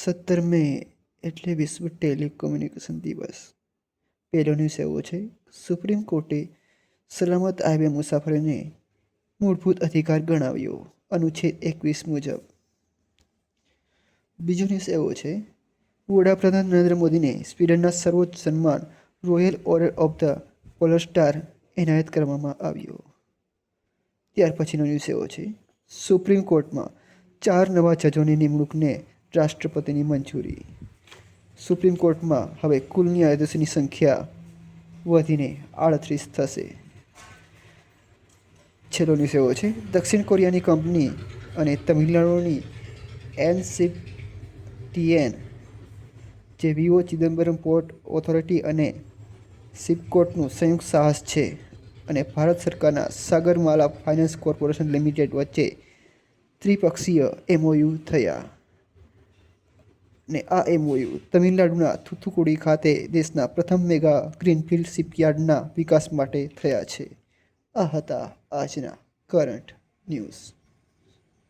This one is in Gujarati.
17 મે એટલે વિશ્વ ટેલિકોમ્યુનિકેશન દિવસ. પહેલો ન્યૂઝ એવો છે, સુપ્રીમ કોર્ટે સલામત હાઈવે મુસાફરીને મૂળભૂત અધિકાર ગણાવ્યો અનુચ્છેદ 21 મુજબ. બીજો ન્યૂઝ એવો છે, વડાપ્રધાન નરેન્દ્ર મોદીને સ્વીડનના સર્વોચ્ચ સન્માન royal order of the polar star એનાયત કરવામાં આવ્યો. ત્યાર પછીનો ન્યૂઝ એવો છે, સુપ્રીમ કોર્ટમાં 4 નવા જજોની નિમણૂકને રાષ્ટ્રપતિની મંજૂરી. સુપ્રીમ કોર્ટમાં હવે કુલ ન્યાયાધીશોની સંખ્યા વધીને 38 થશે. છેલ્લો ન્યૂઝ એવો છે, દક્ષિણ કોરિયાની કંપની અને તમિલનાડુની એનસીટીએન જે વીઓ ચિદમ્બરમ પોર્ટ ઓથોરિટી અને સિપકોટનું સંયુક્ત સાહસ છે અને ભારત સરકારના સાગરમાલા ફાઇનાન્સ કોર્પોરેશન લિમિટેડ વચ્ચે ત્રિપક્ષીય એમઓયુ થયા. ને આ એમઓયુ તમિલનાડુના થુથુકુડી ખાતે દેશના પ્રથમ મેગા ગ્રીનફિલ્ડ શિપયાર્ડના વિકાસ માટે થયા છે. આ હતા આજના કરંટ ન્યૂઝ.